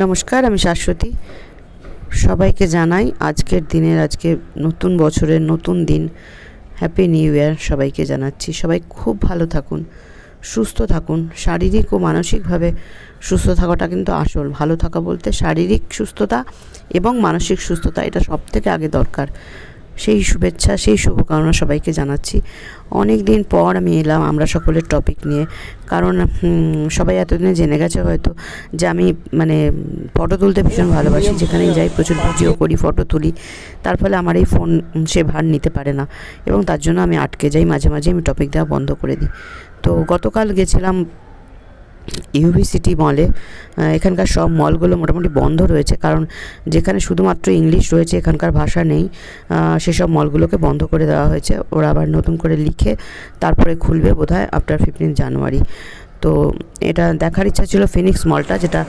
নমস্কার, আমি শাশ্বতী। সবাইকে জানাই আজকের দিনের, আজকে নতুন বছরের নতুন দিন, হ্যাপি নিউ ইয়ার সবাইকে জানাচ্ছি। সবাই খুব ভালো থাকুন, সুস্থ থাকুন, শারীরিক ও মানসিকভাবে সুস্থ থাকাটা কিন্তু আসল। ভালো থাকা বলতে শারীরিক সুস্থতা এবং মানসিক সুস্থতা, এটা সব থেকে আগে দরকার। সেই শুভেচ্ছা, সেই শুভকামনা সবাইকে জানাচ্ছি। অনেক দিন পর আমি এলাম আমরা সকলের টপিক নিয়ে, কারণ সবাই এতদিনে জেনে গেছে হয়তো যে আমি ফটো তুলতে ভীষণ ভালোবাসি। যেখানেই যাই প্রচুর ভিডিও করি, ফটো তুলি। তার ফলে আমার এই ফোন সে ভার নিতে পারে না এবং তার জন্য আমি আটকে যাই, মাঝে মাঝে আমি টপিক দেওয়া বন্ধ করে দিই। তো গতকাল গেছিলাম ইউভি সিটি মলে। এখানকার সব মলগুলো মোটামুটি বন্ধ রয়েছে, কারণ যেখানে শুধুমাত্র ইংলিশ রয়েছে, এখানকার ভাষা নেই, সেসব মলগুলোকে বন্ধ করে দেওয়া হয়েছে। ওরা আবার নতুন করে লিখে তারপরে খুলবে বোধহয় আফটার 15 জানুয়ারি। তো এটা দেখার ইচ্ছা ছিল ফিনিক্স মলটা, যেটা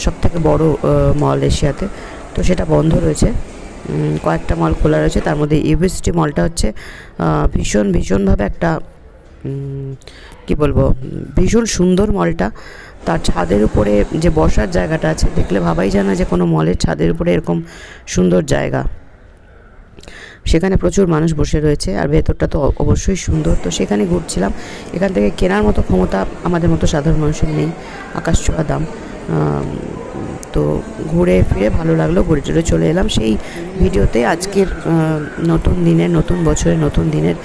সবথেকে বড় মল এশিয়াতে। তো সেটা বন্ধ রয়েছে, কয়েকটা মল খোলা রয়েছে। তার মধ্যে ইউভি সিটি মলটা হচ্ছে ভীষণভাবে একটা কি বলবো, ভীষণ সুন্দর মলটা। তার ছাদের উপরে যে বসার জায়গাটা আছে, দেখলে ভাবাই যায় না যে কোনো মলের ছাদের উপরে এরকম সুন্দর জায়গা। সেখানে প্রচুর মানুষ বসে রয়েছে, আর ভেতরটা তো অবশ্যই সুন্দর। তো সেখানে ঘুরছিলাম। এখান থেকে কেনার মতো ক্ষমতা আমাদের মতো সাধারণ মানুষের নেই, আকাশ ছোঁয়া দাম। তো ঘুরে ফিরে ভালো লাগলো, ঘুরে টুরে চলে এলাম। সেই ভিডিওতে আজকের নতুন দিনের, নতুন বছরের নতুন দিনের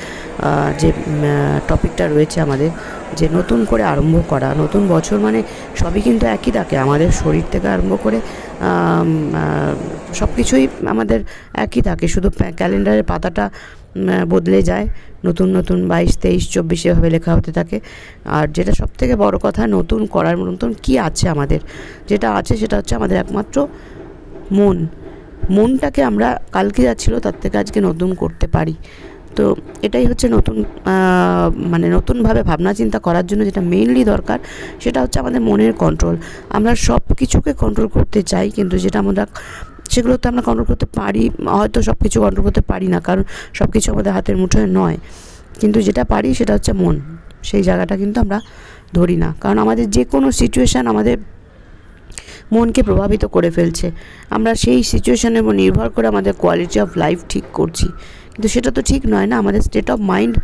যে টপিকটা রয়েছে আমাদের, যে নতুন করে আরম্ভ করা। নতুন বছর মানে সবই কিন্তু একই থাকে, আমাদের শরীর থেকে আরম্ভ করে সব কিছুই আমাদের একই থাকে, শুধু ক্যালেন্ডারের পাতাটা বদলে যায়। নতুন 22, 23, 24 এভাবে লেখা হতে থাকে। আর যেটা সব থেকে বড় কথা, নতুন করার মতন কি আছে আমাদের, যেটা আছে সেটা হচ্ছে আমাদের একমাত্র মনটাকে আমরা কালকে যা ছিল তার থেকে আজকে নতুন করতে পারি। তো এটাই হচ্ছে নতুনভাবে ভাবনা চিন্তা করার জন্য যেটা মেইনলি দরকার, সেটা হচ্ছে আমাদের মনের কন্ট্রোল। আমরা সব কিছুকে কন্ট্রোল করতে চাই, কিন্তু যেটা সেগুলো তো আমরা কন্ট্রোল করতে পারি, হয়তো সব কিছু কন্ট্রোল করতে পারি না, কারণ সব কিছু আমাদের হাতের মুঠোয় নয়। কিন্তু যেটা পারি সেটা হচ্ছে মন। সেই জায়গাটা কিন্তু আমরা ধরি না, কারণ আমাদের যে কোনো সিচুয়েশান আমাদের মনকে প্রভাবিত করে ফেলছে। আমরা সেই সিচুয়েশানের উপর নির্ভর করে আমাদের কোয়ালিটি অফ লাইফ ঠিক করছি, কিন্তু সেটা তো ঠিক নয় না। আমাদের স্টেট অফ মাইন্ড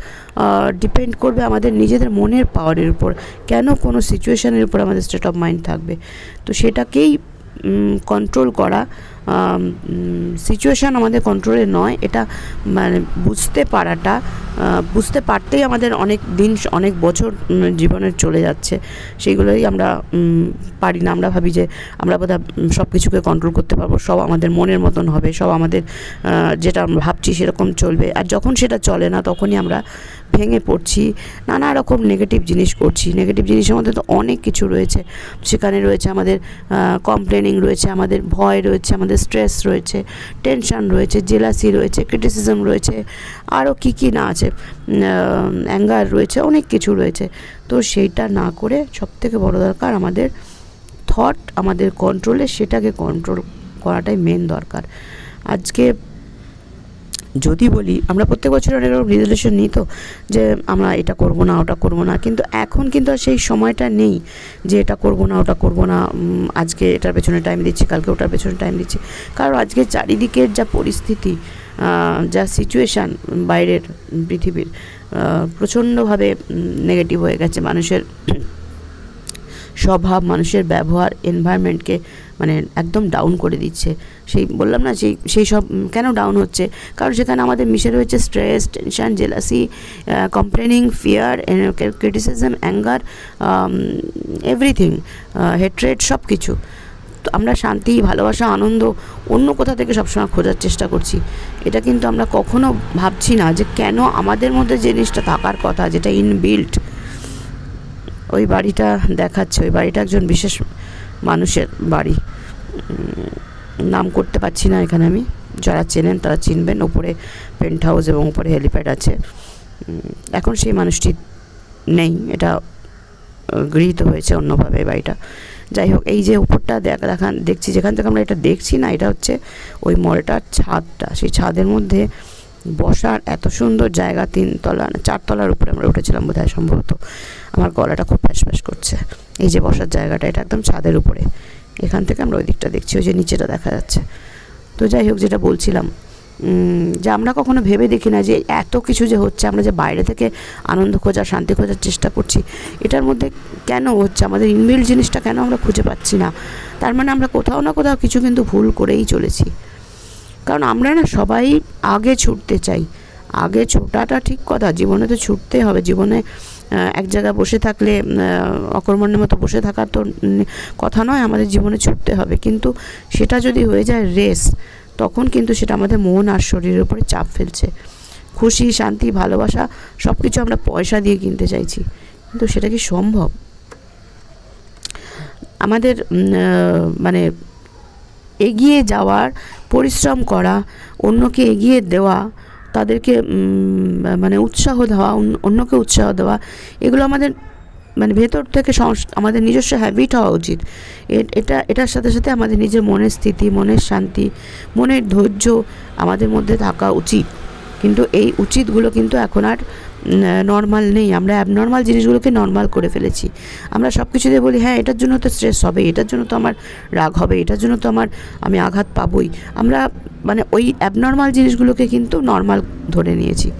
ডিপেন্ড করবে আমাদের নিজেদের মনের পাওয়ারের উপর। কেন কোনো সিচুয়েশানের উপর আমাদের স্টেট অফ মাইন্ড থাকবে? তো সেটাকেই কন্ট্রোল করা। সিচুয়েশান আমাদের কন্ট্রোলে নয়, এটা বুঝতে পারতেই আমাদের অনেক দিন, অনেক বছর জীবনের চলে যাচ্ছে। সেইগুলোই আমরা পারি না। আমরা ভাবি যে আমরা বোধহয় সব কিছুকে কন্ট্রোল করতে পারবো, সব আমাদের মনের মতন হবে, সব আমাদের যেটা আমরা ভাবছি সেরকম চলবে। আর যখন সেটা চলে না, তখনই আমরা ভেঙে পড়ছি, নানা রকম নেগেটিভ জিনিস করছি। নেগেটিভ জিনিসের মধ্যে তো অনেক কিছু রয়েছে। সেখানে রয়েছে আমাদের কমপ্লেনিং রয়েছে, আমাদের ভয় রয়েছে, আমাদের স্ট্রেস রয়েছে, টেনশন রয়েছে, জেলাসি রয়েছে, ক্রিটিসিজম রয়েছে, আরও কী না আছে, অ্যাঙ্গার রয়েছে, অনেক কিছু রয়েছে। তো সেইটা না করে সবথেকে বড় দরকার আমাদের থট, আমাদের কন্ট্রোলে, সেটাকে কন্ট্রোল করাটাই মেন দরকার। আজকে যদি বলি, আমরা প্রত্যেক বছর অনেক রকম রেজলিউশন নিই, তো যে আমরা এটা করব না, ওটা করব না, কিন্তু এখন কিন্তু আর সেই সময়টা নেই যে এটা করব না, ওটা করব না। আজকে এটার পেছনে টাইম দিচ্ছি, কালকে ওটার পেছনে টাইম দিচ্ছি। কারণ আজকে চারিদিকের যা পরিস্থিতি, যা সিচুয়েশান বাইরের পৃথিবীর, প্রচণ্ডভাবে নেগেটিভ হয়ে গেছে। মানুষের স্বভাব, মানুষের ব্যবহার এনভায়রনমেন্টকে একদম ডাউন করে দিচ্ছে। বললাম না, সেই সব কেন ডাউন হচ্ছে? কারণ সেখানে আমাদের মিশে রয়েছে stress, tension, jealousy, complaining, fear, criticism, anger, everything, hatred, সব কিছু। তো আমরা শান্তি, ভালোবাসা, আনন্দ অন্য কোথা থেকে সবসময় খোঁজার চেষ্টা করছি। এটা কিন্তু আমরা কখনো ভাবছি না যে কেন আমাদের মধ্যে জিনিসটা থাকার কথা, যেটা ইনবিল্ট। ওই বাড়িটা দেখাচ্ছে, ওই বাড়িটা একজন বিশেষ মানুষের বাড়ি, নাম করতে পারছি না এখানে আমি। যারা চেনেন তারা চিনবেন। ওপরে পেন্ট হাউস এবং উপরে হেলিপ্যাড আছে। এখন সেই মানুষটি নেই, এটা গৃহীত হয়েছে অন্যভাবে বাড়িটা। যাই হোক, এই যে উপরটা দেখছি, যেখান থেকে আমরা এটা দেখছি না, এটা হচ্ছে ওই মলটার ছাদটা। সেই ছাদের মধ্যে বসার এত সুন্দর জায়গা, 3 তলা না 4 তলার উপরে আমরা উঠেছিলাম বোধহয়, সম্ভবত। আমার গলাটা খুব ফ্যাস করছে। এই যে বসার জায়গাটা, এটা একদম ছাদের উপরে। এখান থেকে আমরা ওই দিকটা দেখছি, ওই যে নিচেটা দেখা যাচ্ছে। তো যাই হোক, যেটা বলছিলাম যে আমরা কখনো ভেবে দেখি না যে এত কিছু যে হচ্ছে, আমরা যে বাইরে থেকে আনন্দ খোঁজার, শান্তি খোঁজার চেষ্টা করছি, এটার মধ্যে কেন হচ্ছে, আমাদের ইনবিল্ট জিনিসটা কেন আমরা খুঁজে পাচ্ছি না। তার মানে আমরা কোথাও না কোথাও কিছু কিন্তু ভুল করেই চলেছি। কারণ আমরা না সবাই আগে ছুটতে চাই। আগে ছোটাটা ঠিক কথা, জীবনে তো ছুটতে হবে। জীবনে এক জায়গায় বসে থাকলে, অকর্মণ্যের মতো বসে থাকার তো কথা নয়, আমাদের জীবনে ছুটতে হবে। কিন্তু সেটা যদি হয়ে যায় রেস, তখন কিন্তু সেটা আমাদের মন আর শরীরের উপরে চাপ ফেলছে। খুশি, শান্তি, ভালোবাসা সব কিছু আমরা পয়সা দিয়ে কিনতে চাইছি, কিন্তু সেটা কি সম্ভব? আমাদের মানে এগিয়ে যাওয়ার, পরিশ্রম করা, অন্যকে এগিয়ে দেওয়া, তাদেরকে মানে উৎসাহ দেওয়া, অন্যকে উৎসাহ দেওয়া, এগুলো আমাদের মানে ভেতর থেকে আমাদের নিজস্ব হ্যাবিট হওয়া উচিত। এটার সাথে সাথে আমাদের নিজের মনের স্থিতি, মনের শান্তি, মনের ধৈর্য আমাদের মধ্যে থাকা উচিত। কিন্তু এই উচিতগুলো কিন্তু এখন আর নর্মাল নেই। আমরা অ্যাবনর্মাল জিনিসগুলোকে নর্মাল করে ফেলেছি। আমরা সব কিছুতে বলি হ্যাঁ এটার জন্য তো স্ট্রেস হবে, এটার জন্য তো আমার রাগ হবে, এটার জন্য তো আমি আঘাত পাবই। আমরা মানে ওই অ্যাবনর্মাল জিনিসগুলোকে কিন্তু নর্মাল ধরে নিয়েছি।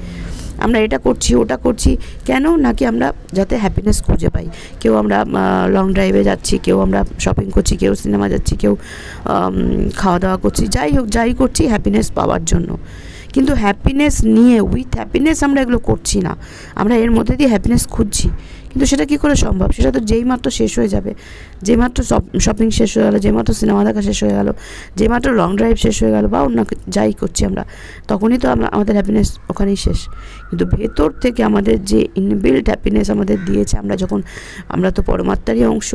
আমরা এটা করছি, ওটা করছি কেন? নাকি আমরা যাতে হ্যাপিনেস খুঁজে পাই। কেউ আমরা লং ড্রাইভে যাচ্ছি, কেউ আমরা শপিং করছি, কেউ সিনেমা যাচ্ছি, কেউ খাওয়া দাওয়া করছি, যাই হোক যাই করছি হ্যাপিনেস পাওয়ার জন্য। কিন্তু হ্যাপিনেস নিয়ে, উইথ হ্যাপিনেস আমরা এগুলো করছি না, আমরা এর মধ্যে দিয়ে হ্যাপিনেস খুঁজছি। কিন্তু সেটা কী করে সম্ভব? সেটা তো যেই মাত্র শেষ হয়ে যাবে, যেইমাত্র শপিং শেষ হয়ে গেলো, যেইমাত্র সিনেমা দেখা শেষ হয়ে গেলো, যেইমাত্র লং ড্রাইভ শেষ হয়ে গেলো, বা অন্য যাই করছি আমরা, তখনই তো আমাদের হ্যাপিনেস ওখানেই শেষ। কিন্তু ভেতর থেকে আমাদের যে ইনবিল্ট হ্যাপিনেস আমাদের দিয়েছে, আমরা তো পরমাত্মারই অংশ,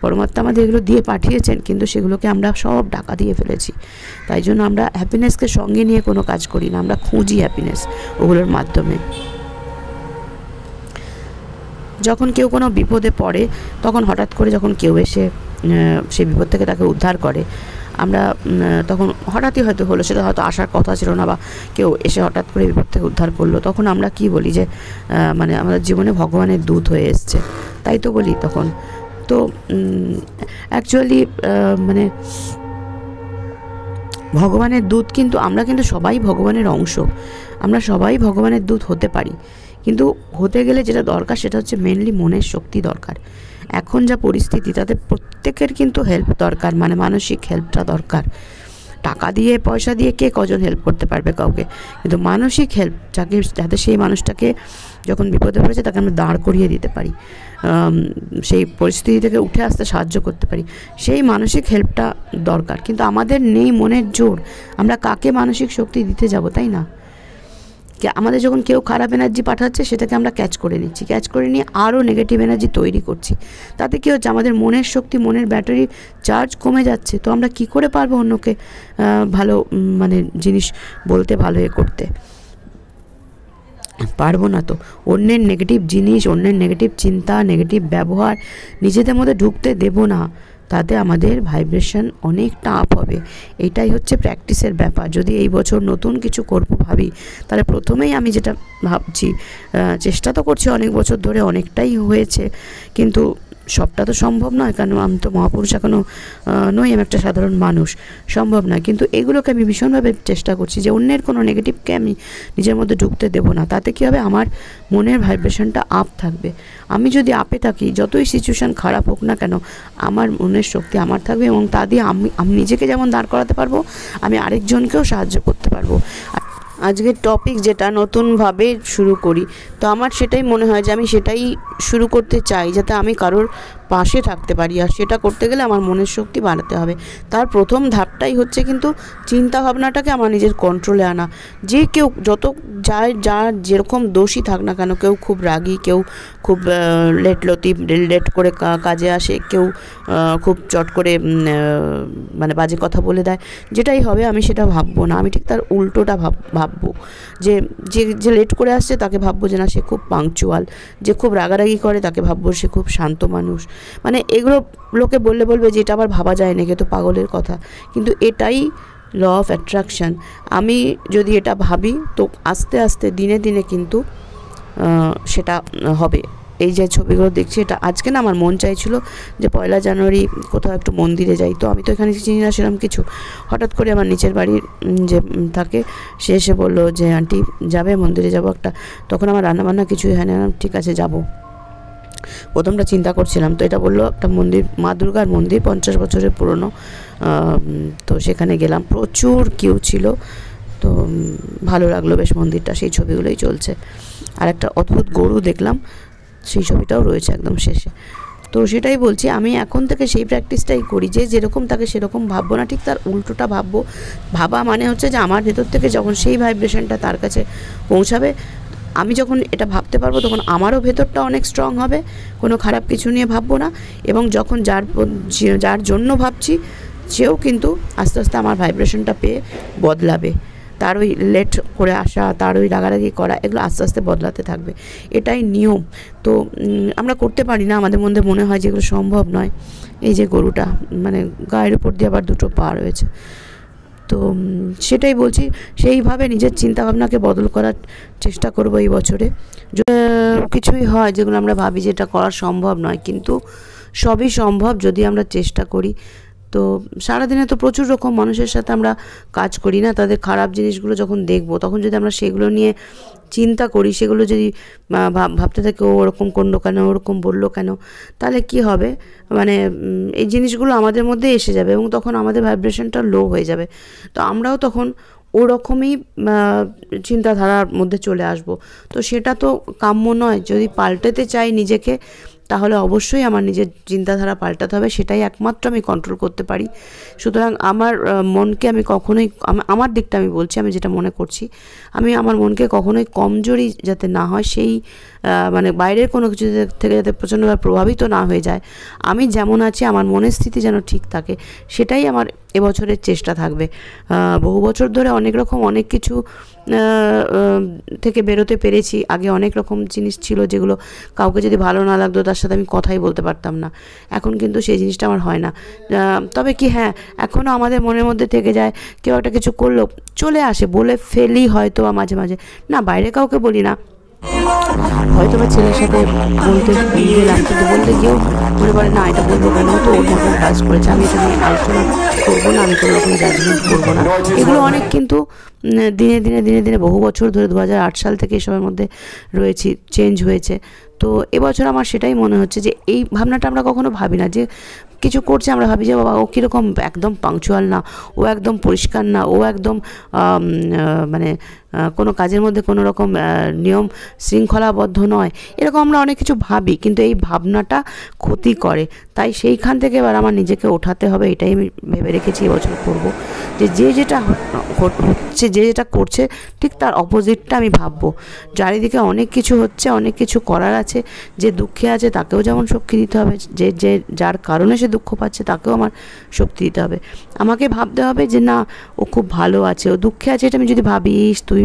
পরমাত্মা আমাদের এগুলো দিয়ে পাঠিয়েছেন, কিন্তু সেগুলোকে আমরা সব টাকা দিয়ে ফেলেছি। তাই জন্য আমরা হ্যাপিনেসকে সঙ্গে নিয়ে কোনো কাজ করি না, আমরা খুঁজি হ্যাপিনেস ওগুলোর মাধ্যমে। যখন কেউ কোনো বিপদে পড়ে, তখন হঠাৎ করে যখন কেউ এসে সেই বিপদ থেকে তাকে উদ্ধার করে, আমরা তখন হঠাৎই হয়তো হলো, সেটা হয়তো আসার কথা ছিল না, বা কেউ এসে হঠাৎ করে বিপদ থেকে উদ্ধার করলো, তখন আমরা কি বলি যে মানে আমাদের জীবনে ভগবানের দূত হয়ে এসছে, তাই তো বলি তখন। তো অ্যাকচুয়ালি মানে ভগবানের দূত, কিন্তু আমরা কিন্তু সবাই ভগবানের অংশ, আমরা সবাই ভগবানের দূত হতে পারি। কিন্তু হতে গেলে যেটা দরকার সেটা হচ্ছে মেনলি মনের শক্তি দরকার। এখন যা পরিস্থিতি, তাতে প্রত্যেকের কিন্তু হেল্প দরকার, মানে মানসিক হেল্পটা দরকার। টাকা দিয়ে, পয়সা দিয়ে কে কজন হেল্প করতে পারবে কাউকে? কিন্তু মানসিক হেল্প, যাতে সেই মানুষটাকে যখন বিপদে পড়েছে তাকে আমরা দাঁড় করিয়ে দিতে পারি, সেই পরিস্থিতি থেকে উঠে আসতে সাহায্য করতে পারি, সেই মানসিক হেল্পটা দরকার। কিন্তু আমাদের নেই মনের জোর, আমরা কাকে মানসিক শক্তি দিতে যাব, তাই না? আমাদের যখন কেউ খারাপ এনার্জি পাঠাচ্ছে, সেটাকে আমরা ক্যাচ করে নিচ্ছি, ক্যাচ করে নিয়ে আরও নেগেটিভ এনার্জি তৈরি করছি। তাতে কী হচ্ছে? আমাদের মনের শক্তি, মনের ব্যাটারি চার্জ কমে যাচ্ছে। তো আমরা কি করে পারবো অন্যকে ভালো মানে জিনিস বলতে, ভালো করতে? পারবো না। তো অন্যের নেগেটিভ জিনিস, অন্যের নেগেটিভ চিন্তা, নেগেটিভ ব্যবহার নিজেদের মধ্যে ঢুকতে দেব না। তাতে আমাদের ভাইব্রেশন অনেকটা আপ হবে। এটাই হচ্ছে প্র্যাকটিসের ব্যাপার। যদি এই বছর নতুন কিছু করবো ভাবি, তাহলে প্রথমেই আমি যেটা ভাবছি, চেষ্টা তো করছি অনেক বছর ধরে, অনেকটাই হয়েছে, কিন্তু সবটা তো সম্ভব নয়, কারণ আমি তো মহাপুরুষ এখনও নই, আমি একটা সাধারণ মানুষ, সম্ভব নয়। কিন্তু এগুলোকে আমি ভীষণভাবে চেষ্টা করছি যে অন্যের কোনো নেগেটিভকে আমি নিজের মধ্যে ঢুকতে দেবো না। তাতে কী হবে? আমার মনের ভাইব্রেশনটা আপ থাকবে। আমি যদি আপে থাকি, যতই সিচুয়েশান খারাপ হোক না কেন, আমার মনের শক্তি আমার থাকবে, এবং তা দিয়ে আমি নিজেকে যেমন দাঁড় করাতে পারবো, আমি আরেকজনকেও সাহায্য করতে পারবো। আজকের টপিক যেটা নতুনভাবে শুরু করি, তো আমার সেটাই মনে হয় যে আমি সেটাই শুরু করতে চাই, যাতে আমি কারোর পাশে থাকতে পারি। আর সেটা করতে গেলে আমার মনের শক্তি বাড়াতে হবে। তার প্রথম ধাপটাই হচ্ছে কিন্তু চিন্তা ভাবনাটাকে আমার নিজের কন্ট্রোলে আনা। যে কেউ যার যেরকম দোষী থাক না কেন, কেউ খুব রাগী, কেউ খুব লেট করে কাজে আসে, কেউ খুব চট করে মানে বাজে কথা বলে দেয়, যেটাই হবে আমি সেটা ভাববো না, আমি ঠিক তার উল্টোটা ভাববো। যে লেট করে আসছে তাকে ভাববো যে না, সে খুব পাংচুয়াল। যে খুব রাগারাগি করে তাকে ভাববো সে খুব শান্ত মানুষ। মানে এগুলো লোকে বলবে যে এটা আবার ভাবা যায় নাকি, তো পাগলের কথা। কিন্তু এটাই ল অফ অ্যাট্রাকশান। আমি যদি এটা ভাবি, তো আস্তে আস্তে দিনে দিনে কিন্তু সেটা হবে। এই যে ছবিগুলো দেখছি, এটা আজকে না আমার মন চাইছিল যে 1 জানুয়ারি কোথাও একটু মন্দিরে যাই। তো আমি তো এখানে চিনি না সেরকম কিছু, হঠাৎ করে আমার নিচের বাড়ির যে থাকে সে এসে বললো যে আন্টি যাবে মন্দিরে যাবো একটা। তখন আমার রান্নাবান্না কিছুই হয় না, ঠিক আছে যাব। প্রথমটা চিন্তা করছিলাম, তো এটা বললো একটা মন্দির, মা দুর্গার মন্দির, 50 বছরের পুরনো। তো সেখানে গেলাম, প্রচুর কিউ ছিল। তো ভালো লাগলো বেশ মন্দিরটা, সেই ছবিগুলোই চলছে। আর একটা অদ্ভুত গরু দেখলাম, সেই ছবিটাও রয়েছে একদম শেষে। তো সেটাই বলছি, আমি এখন থেকে সেই প্র্যাকটিসটাই করি যে যেরকম তাকে সেরকম ভাববো না, ঠিক তার উল্টোটা ভাববো। ভাবা মানে হচ্ছে যে আমার ভেতর থেকে যখন সেই ভাইব্রেশনটা তার কাছে পৌঁছাবে, আমি যখন এটা ভাবতে পারবো তখন আমারও ভেতরটা অনেক স্ট্রং হবে, কোনো খারাপ কিছু নিয়ে ভাববো না। এবং যখন যার জন্য ভাবছি সেও কিন্তু আস্তে আস্তে আমার ভাইব্রেশনটা পেয়ে বদলাবে। তার ওই লেট করে আসা, তার ওই রাগারাগি করা, এগুলো আস্তে আস্তে বদলাতে থাকবে, এটাই নিয়ম। তো আমরা করতে পারি না, আমাদের মধ্যে মনে হয় যে এগুলো সম্ভব নয়। এই যে গরুটা মানে গায়ের উপর দিয়ে আবার 2টো পা রয়েছে। তো সেটাই বলছি, সেইভাবে নিজের চিন্তাভাবনাকে বদল করার চেষ্টা করব এই বছরে। কিছুই হয় যেগুলো আমরা ভাবি যে এটা করা সম্ভব নয়, কিন্তু সবই সম্ভব যদি আমরা চেষ্টা করি। তো সারাদিনে তো প্রচুর রকম মানুষের সাথে আমরা কাজ করি না, তাদের খারাপ জিনিসগুলো যখন দেখবো তখন যদি আমরা সেগুলো নিয়ে চিন্তা করি, সেগুলো যদি ভাবতে থাকি ও ওরকম করলো কেন, ওরকম বললো কেন, তাহলে কি হবে, মানে এই জিনিসগুলো আমাদের মধ্যে এসে যাবে এবং তখন আমাদের ভাইব্রেশনটা লো হয়ে যাবে। তো আমরাও তখন ওরকমই চিন্তাধারার মধ্যে চলে আসব। তো সেটা তো কাম্য নয়। যদি পাল্টাতে চাই নিজেকে, তাহলে অবশ্যই আমার নিজের চিন্তাধারা পাল্টাতে হবে, সেটাই একমাত্র আমি কন্ট্রোল করতে পারি। সুতরাং আমার মনকে আমি কখনোই, আমার দিকটা আমি বলছি, আমি যেটা মনে করছি, আমি আমার মনকে কখনোই কমজোরি যাতে না হয়, সেই মানে বাইরের কোনো কিছু থেকে যাতে প্রচণ্ডভাবে প্রভাবিত না হয়ে যায়, আমি যেমন আছি আমার মনের স্থিতি যেন ঠিক থাকে, সেটাই আমার এবছরের চেষ্টা থাকবে। বহু বছর ধরে অনেক কিছু থেকে বেরোতে পেরেছি। আগে অনেক রকম জিনিস ছিল যেগুলো কাউকে যদি ভালো না লাগতো তার সাথে আমি কথাই বলতে পারতাম না, এখন কিন্তু সেই জিনিসটা আমার হয় না। তবে কি হ্যাঁ, এখনও আমাদের মনের মধ্যে থেকে যায়, কেউ একটা কিছু করলো চলে আসে, বলে ফেলি হয়তো বা মাঝে মাঝে, না বাইরে কাউকে বলি না, হয়তো বা ছেলের সাথে বলতে গেলাম, কিন্তু বলতে গিয়েও মনে করে না এটা বলবো কেন, তো ওর মতন কাজ করেছে, আমি এটা নিয়ে আলোচনা করবো না, আমি কোনো রকম জাজমেন্ট করবো না। এগুলো অনেক কিন্তু দিনে দিনে দিনে দিনে বহু বছর ধরে 2008 সাল থেকে এসবের মধ্যে রয়েছি, চেঞ্জ হয়েছে। তো এবছর আমার সেটাই মনে হচ্ছে যে এই ভাবনাটা আমরা কখনো ভাবি না, যে কিছু করছে আমরা ভাবি যে বাবা ও কীরকম একদম পাংচুয়াল না, ও একদম পরিষ্কার না, ও একদম মানে কোনো কাজের মধ্যে কোনো রকম নিয়ম শৃঙ্খলাবদ্ধ নয়, এরকম আমরা অনেক কিছু ভাবি, কিন্তু এই ভাবনাটা ক্ষতি করে। তাই সেইখান থেকে এবার আমার নিজেকে ওঠাতে হবে, এটাই আমি ভেবে রেখেছি এবছর করবো, যে যেটা হচ্ছে, যে যেটা করছে ঠিক তার অপোজিটটা আমি ভাববো। চারিদিকে অনেক কিছু হচ্ছে, অনেক কিছু করার আছে, যে দুঃখে আছে তাকেও যেমন শক্তি দিতে হবে, যার কারণে সে দুঃখ পাচ্ছে তাকেও আমার শক্তি দিতে হবে। আমাকে ভাবতে হবে যে না, ও খুব ভালো আছে, ও দুঃখে আছে, এটা আমি যদি ভাবিস তুই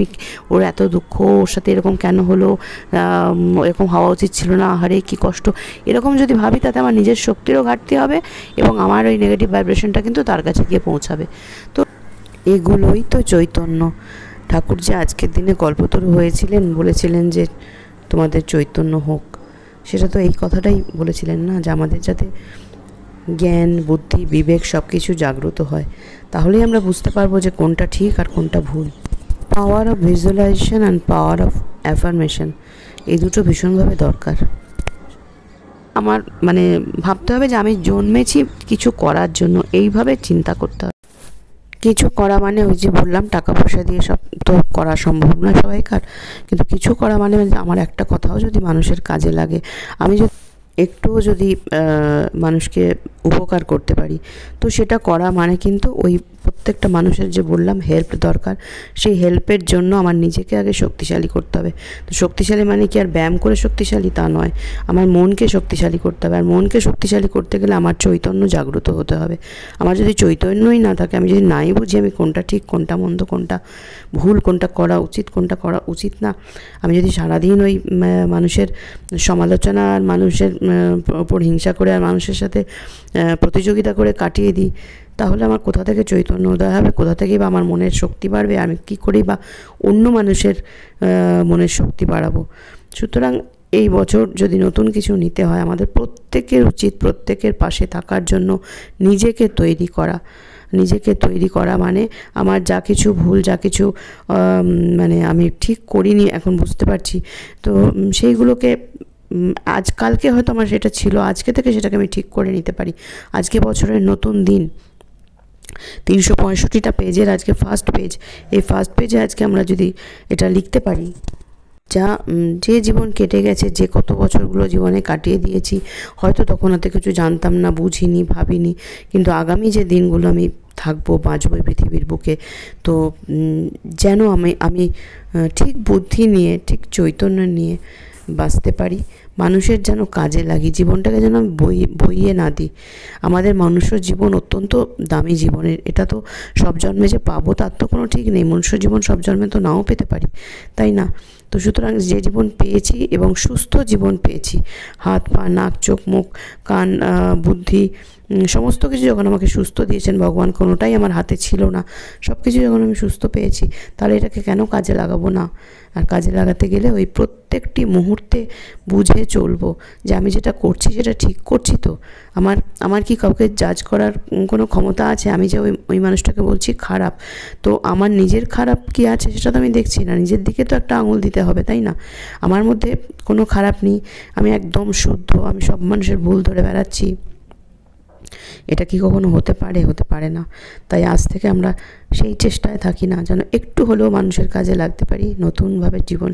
ওর এত দুঃখ, ওর সাথে এরকম কেন হলো, এরকম হওয়া উচিত ছিল না, আরে কী কষ্ট, এরকম যদি ভাবি তাতে আমার নিজের শক্তিরও ঘাটতি হবে এবং আমার ওই নেগেটিভ ভাইব্রেশনটা কিন্তু তার কাছে গিয়ে পৌঁছাবে। তো এগুলোই তো চৈতন্য। ঠাকুর যে আজকের দিনে কল্পতরু হয়েছিলেন, বলেছিলেন যে তোমাদের চৈতন্য হোক, সেটা তো এই কথাটাই বলেছিলেন না, যে আমাদের যাতে জ্ঞান, বুদ্ধি, বিবেক সব কিছু জাগ্রত হয়, তাহলেই আমরা বুঝতে পারবো যে কোনটা ঠিক আর কোনটা ভুল। Power of visualisation and power of affirmation, এই দুটো ভীষণভাবে দরকার। আমার মানে ভাবতে হবে যে আমি জন্মেছি কিছু করার জন্য, এইভাবে চিন্তা করতে হবে। কিছু করা মানে ওই যে বললাম টাকা পয়সা দিয়ে সব তো করা সম্ভব নয় সবাইকার, কিন্তু কিছু করা মানে আমার একটা কথাও যদি মানুষের কাজে লাগে, আমি যদি একটুও যদি মানুষকে উপকার করতে পারি, তো সেটা করা মানে কিন্তু ওই প্রত্যেকটা মানুষের যে বললাম হেল্প দরকার, সেই হেল্পের জন্য আমার নিজেকে আগে শক্তিশালী করতে হবে। তো শক্তিশালী মানে কি আর ব্যায়াম করে শক্তিশালী তা নয়, আমার মনকে শক্তিশালী করতে হবে। আর মনকে শক্তিশালী করতে গেলে আমার চৈতন্য জাগ্রত হতে হবে। আমার যদি চৈতন্যই না থাকে, আমি যদি নাই বুঝি আমি কোনটা ঠিক, কোনটা মন্দ, কোনটা ভুল, কোনটা করা উচিত, কোনটা করা উচিত না, আমি যদি সারাদিন ওই মানুষের সমালোচনা আর মানুষের ওপর হিংসা করে আর মানুষের সাথে প্রতিযোগিতা করে কাটিয়ে দিই, তাহলে আমার কোথা থেকে চৈতন্য উদয় হবে, কোথা থেকে বা আমার মনের শক্তি বাড়বে, আমি কী করি বা অন্য মানুষের মনের শক্তি বাড়াবো। সুতরাং এই বছর যদি নতুন কিছু নিতে হয়, আমাদের প্রত্যেকের উচিত প্রত্যেকের পাশে থাকার জন্য নিজেকে তৈরি করা মানে আমার যা কিছু ভুল, যা কিছু মানে আমি ঠিক করিনি এখন বুঝতে পারছি, তো সেইগুলোকে আজকালকে হয়তো আমার সেটা ছিল, আজকে থেকে সেটাকে আমি ঠিক করে নিতে পারি। আজকে বছরের নতুন দিন, 365টা পেজের আজকে ফার্স্ট পেজ, এই ফার্স্ট পেজে আজকে আমরা যদি এটা লিখতে পারি, যে জীবন কেটে গেছে, যে কত বছরগুলো জীবনে কাটিয়ে দিয়েছি, হয়তো তখন অত কিছু জানতাম না, বুঝিনি, ভাবিনি, কিন্তু আগামী যে দিনগুলো আমি থাকবো, বাঁচবো এই পৃথিবীর বুকে, তো যেন আমি ঠিক বুদ্ধি নিয়ে, ঠিক চৈতন্য নিয়ে বাঁচতে পারি, মানুষের যেন কাজে লাগি, জীবনটাকে যেন বইয়ে না দিই। আমাদের মনুষ্য জীবন অত্যন্ত দামি জীবনের, এটা তো সব জন্মে যে পাবো তার তো কোনো ঠিক নেই, মনুষ্য জীবন সব জন্মে তো নাও পেতে পারি, তাই না? তো সুতরাং যে জীবন পেয়েছি এবং সুস্থ জীবন পেয়েছি, হাত পা নাক চোখ মুখ কান বুদ্ধি সমস্ত কিছু যখন আমাকে সুস্থ দিয়েছেন ভগবান, কোনোটাই আমার হাতে ছিল না, সব কিছু যখন আমি সুস্থ পেয়েছি, তাহলে এটাকে কেন কাজে লাগাবো না? আর কাজে লাগাতে গেলে ওই প্রত্যেকটি মুহূর্তে বুঝে চলবো যে আমি যেটা করছি সেটা ঠিক করছি তো। আমার কি কাউকে জাজ করার কোনো ক্ষমতা আছে? আমি যে ওই মানুষটাকে বলছি খারাপ, তো আমার নিজের খারাপ কি আছে সেটা তো আমি দেখছি না, নিজের দিকে তো একটা আঙুল দিতে হবে, তাই না? আমার মধ্যে কোনো খারাপ নেই, আমি একদম শুদ্ধ, আমি সব মানুষের ভুল ধরে বেড়াচ্ছি, এটা কি কখনো হতে পারে? হতে পারে না। তাই আজ থেকে আমরা সেই চেষ্টায় থাকি না যেন একটু হলেও মানুষের কাজে লাগতে পারি, নতুনভাবে জীবন